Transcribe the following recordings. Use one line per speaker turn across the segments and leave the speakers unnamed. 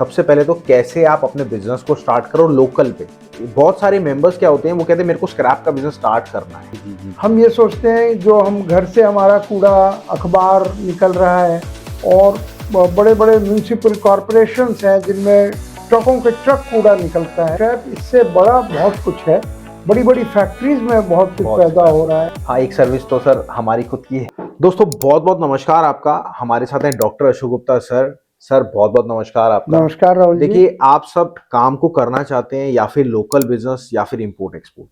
सबसे पहले तो कैसे आप अपने बिजनेस को स्टार्ट करो लोकल पे। बहुत सारे मेंबर्स क्या होते हैं, वो कहते हैं मेरे को स्क्रैप का बिजनेस स्टार्ट करना है। जी।
हम ये सोचते हैं जो हम घर से हमारा कूड़ा अखबार निकल रहा है और बड़े बड़े म्यूनिसिपल कॉरपोरेशंस हैं जिनमें ट्रकों के ट्रक कूड़ा निकलता है। स्क्रैप इससे बड़ा बहुत कुछ है, बड़ी बड़ी फैक्ट्रीज में बहुत कुछ पैदा हो रहा है।
हाँ, एक सर्विस तो सर हमारी खुद की है। दोस्तों बहुत बहुत नमस्कार आपका। हमारे साथ हैं doctor Ashok Gupta sir. Sir बहुत बहुत नमस्कार आपका।
नमस्कार राहुल जी।
देखिए, आप सब काम को करना चाहते हैं या फिर लोकल बिजनेस या फिर इंपोर्ट एक्सपोर्ट,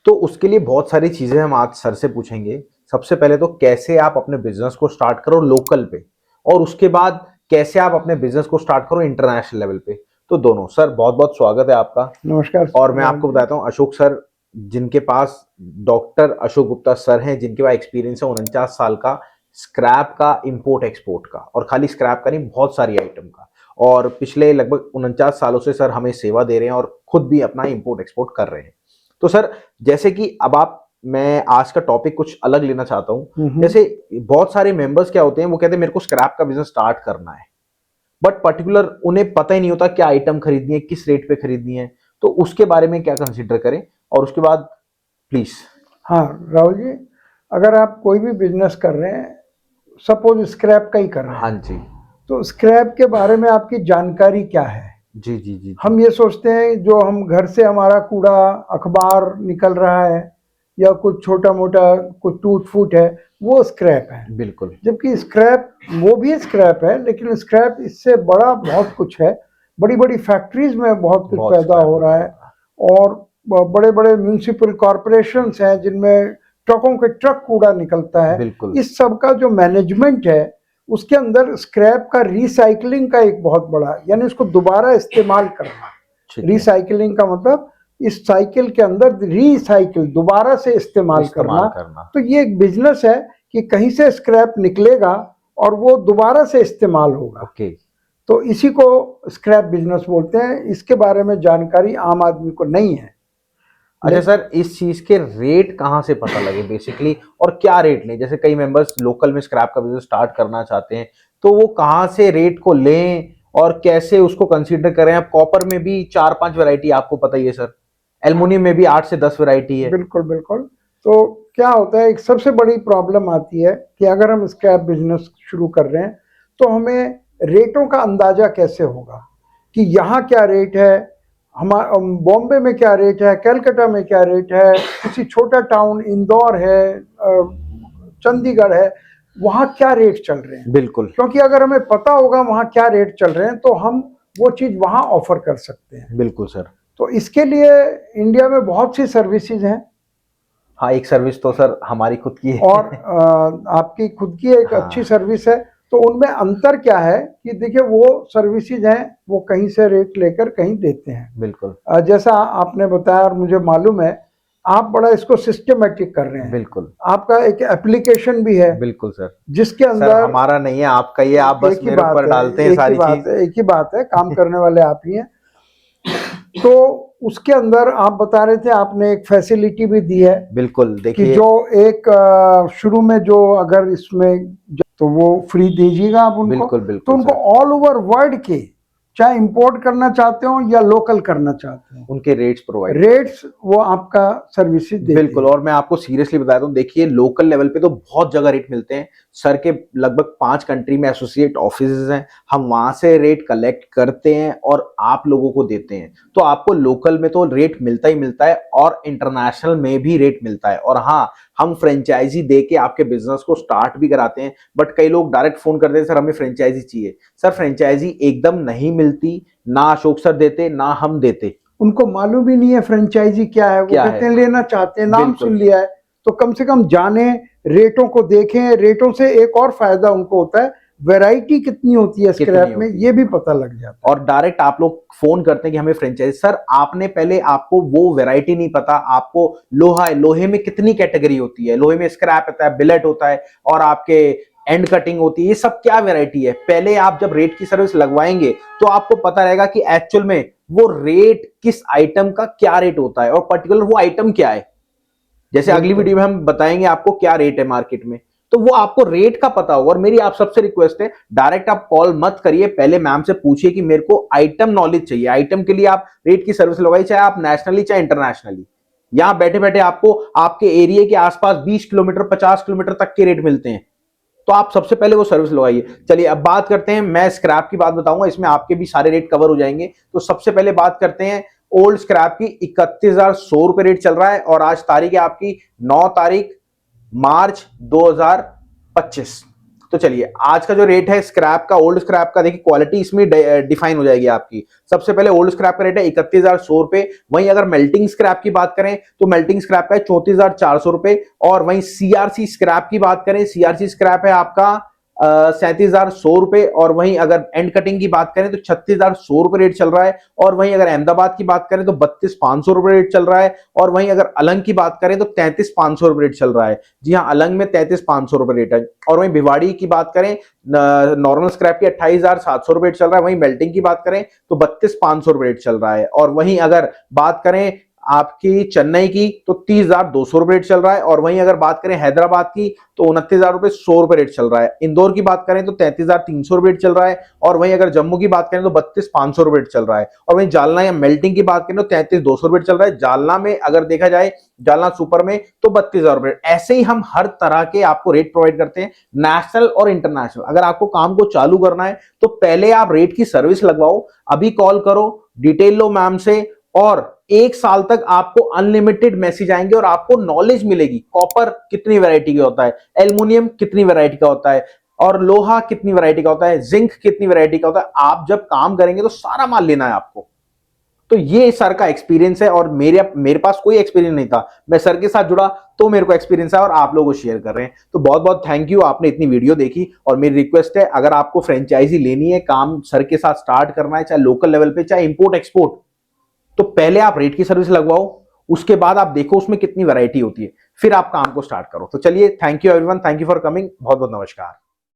तो उसके लिए बहुत सारी चीजें हम आज सर से पूछेंगे। सबसे पहले तो कैसे आप अपने बिजनेस को स्टार्ट करो लोकल पे, और उसके बाद कैसे आप अपने बिजनेस को स्टार्ट करो इंटरनेशनल लेवल पे। तो दोनों सर बहुत बहुत स्वागत है आपका।
नमस्कार।
और मैं आपको बताता हूँ, अशोक सर जिनके पास डॉक्टर अशोक गुप्ता सर हैं, जिनके पास एक्सपीरियंस है 49 साल का स्क्रैप का, इंपोर्ट एक्सपोर्ट का, और खाली स्क्रैप का नहीं, बहुत सारी आइटम का। और पिछले लगभग 49 सालों से सर हमें सेवा दे रहे हैं और खुद भी अपना इंपोर्ट एक्सपोर्ट कर रहे हैं। तो सर जैसे कि अब मैं आज का टॉपिक कुछ अलग लेना चाहता हूँ। जैसे बहुत सारे मेंबर्स क्या होते हैं, वो कहते हैं मेरे को स्क्रैप का बिजनेस स्टार्ट करना है, बट पर्टिकुलर उन्हें पता ही नहीं होता क्या आइटम खरीदनी है, किस रेट पे खरीदनी है। तो उसके बारे में क्या कंसिडर करें, और उसके बाद प्लीज।
हाँ राहुल जी, अगर आप कोई भी बिजनेस कर रहे हैं, सपोज स्क्रैप का ही कर रहे हैं,
हाँ जी।
तो स्क्रैप के बारे में आपकी जानकारी क्या है?
जी।
हम ये सोचते हैं जो हम घर से हमारा कूड़ा अखबार निकल रहा है या कुछ छोटा मोटा कुछ टूट फूट है, वो स्क्रैप है।
बिल्कुल।
जबकि स्क्रैप वो भी स्क्रैप है, लेकिन स्क्रैप इससे बड़ा बहुत कुछ है, बड़ी बड़ी फैक्ट्रीज में बहुत कुछ पैदा हो रहा है। और बड़े बड़े म्यूनिसिपल कॉरपोरेशंस हैं जिनमें ट्रकों के ट्रक कूड़ा निकलता है।
बिल्कुल।
इस सब का जो मैनेजमेंट है, उसके अंदर स्क्रैप का रिसाइकलिंग का एक बहुत बड़ा, यानी उसको दोबारा इस्तेमाल करना। रिसाइकलिंग का मतलब इस साइकिल के अंदर रिसाइकिल दोबारा से इस्तेमाल करना। तो ये एक बिजनेस है कि कहीं से स्क्रैप निकलेगा और वो दोबारा से इस्तेमाल होगा। तो इसी को स्क्रैप बिजनेस बोलते हैं। इसके बारे में जानकारी आम आदमी को नहीं है।
अच्छा सर, इस चीज के रेट कहाँ से पता लगे बेसिकली, और क्या रेट लें? जैसे कई मेंबर्स लोकल में स्क्रैप का बिजनेस स्टार्ट करना चाहते हैं, तो वो कहाँ से रेट को लें और कैसे उसको कंसीडर करें? अब कॉपर में भी 4-5 वैरायटी आपको पता ही है सर, एल्युमिनियम में भी 8 से 10 वैरायटी है।
बिल्कुल बिल्कुल। तो क्या होता है, एक सबसे बड़ी प्रॉब्लम आती है कि अगर हम स्क्रैप बिजनेस शुरू कर रहे हैं तो हमें रेटों का अंदाजा कैसे होगा कि यहाँ क्या रेट है, हमारा बॉम्बे में क्या रेट है, कलकत्ता में क्या रेट है, किसी छोटा टाउन इंदौर है, चंडीगढ़ है, वहाँ क्या रेट चल रहे हैं।
बिल्कुल।
क्योंकि अगर हमें पता होगा वहाँ क्या रेट चल रहे हैं तो हम वो चीज़ वहाँ ऑफर कर सकते हैं।
बिल्कुल सर।
तो इसके लिए इंडिया में बहुत सी सर्विसेज हैं।
हाँ, एक सर्विस तो सर हमारी खुद की है
और आपकी खुद की एक अच्छी सर्विस है। तो उनमें अंतर क्या है कि देखिए, वो सर्विसेज हैं, वो कहीं से रेट लेकर कहीं देते हैं।
बिल्कुल।
जैसा आपने बताया और मुझे मालूम है, आप बड़ा इसको सिस्टमेटिक कर रहे हैं।
बिल्कुल।
आपका एक एप्लीकेशन भी है।
बिल्कुल सर।
जिसके अंदर
सर हमारा नहीं है, आपका ही है, आप बस मेरे ऊपर डालते हैं सारी चीज।
एक ही बात है, काम करने वाले आप ही हैं। तो उसके अंदर आप बता रहे थे, आपने एक फैसिलिटी भी दी है।
बिल्कुल। देखिए
कि जो एक शुरू में जो अगर इसमें तो वो फ्री दीजिएगा आप उनको।
बिल्कुल
तो उनको ऑल ओवर वर्ल्ड के, चाहे इंपोर्ट करना चाहते हो या लोकल करना चाहते हो,
उनके रेट्स
वो आपका सर्विसेज देते हैं।
बिल्कुल। और मैं आपको सीरियसली बताता हूँ, देखिए लोकल लेवल पे तो बहुत जगह रेट मिलते हैं सर के। लगभग 5 कंट्री में एसोसिएट ऑफिसेज हैं, हम वहां से रेट कलेक्ट करते हैं और आप लोगों को देते हैं। तो आपको लोकल में तो रेट मिलता ही मिलता है, और इंटरनेशनल में भी रेट मिलता है। और हाँ, हम फ्रेंचाइजी दे के आपके बिजनेस को स्टार्ट भी कराते हैं। बट कई लोग डायरेक्ट फोन करते हैं, सर हमें फ्रेंचाइजी चाहिए। सर फ्रेंचाइजी एकदम नहीं मिलती, ना अशोक सर देते ना हम देते।
उनको मालूम ही नहीं है फ्रेंचाइजी क्या है। वो कहते हैं लेना चाहते हैं, नाम सुन लिया है, तो कम से कम जाने, रेटों को देखें। रेटों से एक और फायदा उनको होता है, वैरायटी कितनी होती है स्क्रैप में, ये भी पता लग जाता है।
और डायरेक्ट आप लोग फोन करते हैं कि हमें फ्रेंचाइजी। सर आपने पहले, आपको वो वैरायटी नहीं पता। आपको लोहा है, लोहे में कितनी कैटेगरी होती है, लोहे में स्क्रैप होता है, बिलेट होता है, और आपके एंड कटिंग होती है, ये सब क्या वैरायटी है। पहले आप जब रेट की सर्विस लगवाएंगे तो आपको पता रहेगा कि एक्चुअल में वो रेट किस आइटम का क्या रेट होता है, और पर्टिकुलर वो आइटम क्या है। जैसे अगली वीडियो में हम बताएंगे आपको क्या रेट है मार्केट में। तो वो आपको रेट का पता होगा। और मेरी आप सबसे रिक्वेस्ट है, डायरेक्ट आप कॉल मत करिए, पहले मैम से पूछिए कि मेरे को आइटम नॉलेज चाहिए। आइटम के लिए आप रेट की सर्विस लगाइए, चाहे आप नेशनली चाहे इंटरनेशनली। यहां बैठे बैठे आपको आपके एरिया के आसपास 20 किलोमीटर 50 किलोमीटर तक के रेट मिलते हैं, तो आप सबसे पहले वो सर्विस लगाइए। चलिए अब बात करते हैं, मैं स्क्रैप की बात बताऊंगा, इसमें आपके भी सारे रेट कवर हो जाएंगे। तो सबसे पहले बात करते हैं ओल्ड स्क्रैप की। 31,100 रुपए रेट चल रहा है, और आज तारीख है आपकी 9 तारीख मार्च 2025। तो चलिए आज का जो रेट है स्क्रैप का, ओल्ड स्क्रैप का, देखिए क्वालिटी इसमें डिफाइन हो जाएगी आपकी। सबसे पहले ओल्ड स्क्रैप का रेट है 31,100 रुपए। वहीं अगर मेल्टिंग स्क्रैप की बात करें तो मेल्टिंग स्क्रैप का है 34,400 रुपए। और वहीं सीआरसी स्क्रैप की बात करें, सीआरसी स्क्रैप है आपका 37,100 रुपए। और वहीं अगर एंड कटिंग की बात करें तो 36,100 रुपए रेट चल रहा है। और वहीं अगर अहमदाबाद की बात करें तो 32,500 रुपए रेट चल रहा है। और वहीं अगर अलंग की बात करें तो 33,500 रुपए रेट चल रहा है। जी हाँ, अलंग में 33,500 रुपए रेट है। और वहीं भिवाड़ी की बात करें, नॉर्मल स्क्रैप की 28,700 रुपए रेट चल रहा है। वहीं मेल्टिंग की बात करें तो 32,500 रुपए रेट चल रहा है। और वहीं अगर बात करें आपकी चेन्नई की तो 30,200 रुपए रेट चल रहा है। और वहीं अगर बात करें हैदराबाद की तो 29,100 रुपए रेट चल रहा है। इंदौर की बात करें तो 33,300 रुपए रेट चल रहा है। और वहीं अगर जम्मू की बात करें तो 32,500 रुपए रेट चल रहा है। और वहीं जालना या मेल्टिंग की बात करें तो 33,200 रुपए चल रहा है। जालना में अगर देखा जाए, जालना सुपर में तो 32,000 रुपए। ऐसे ही हम हर तरह के आपको रेट प्रोवाइड करते हैं, नेशनल और इंटरनेशनल। अगर आपको काम को चालू करना है तो पहले आप रेट की सर्विस लगवाओ, अभी कॉल करो, डिटेल लो मैम से, और 1 साल तक आपको अनलिमिटेड मैसेज आएंगे और आपको नॉलेज मिलेगी। कॉपर कितनी वैरायटी का होता है, एल्युमिनियम कितनी वैरायटी का होता है, और लोहा कितनी वैरायटी का होता है, जिंक कितनी वैरायटी का होता है। आप जब काम करेंगे तो सारा माल लेना है आपको। तो ये सर का एक्सपीरियंस है, और मेरे पास कोई एक्सपीरियंस नहीं था, मैं सर के साथ जुड़ा तो मेरे को एक्सपीरियंस है और आप लोगों को शेयर कर रहे हैं। तो बहुत बहुत थैंक यू, आपने इतनी वीडियो देखी। और मेरी रिक्वेस्ट है, अगर आपको फ्रेंचाइजी लेनी है, काम सर के साथ स्टार्ट करना है, चाहे लोकल लेवल पे चाहे इंपोर्ट एक्सपोर्ट, तो पहले आप रेट की सर्विस लगवाओ, उसके बाद आप देखो उसमें कितनी वैरायटी होती है, फिर आप काम को स्टार्ट करो। तो चलिए, thank you everyone, thank you for coming, बहुत बहुत नमस्कार।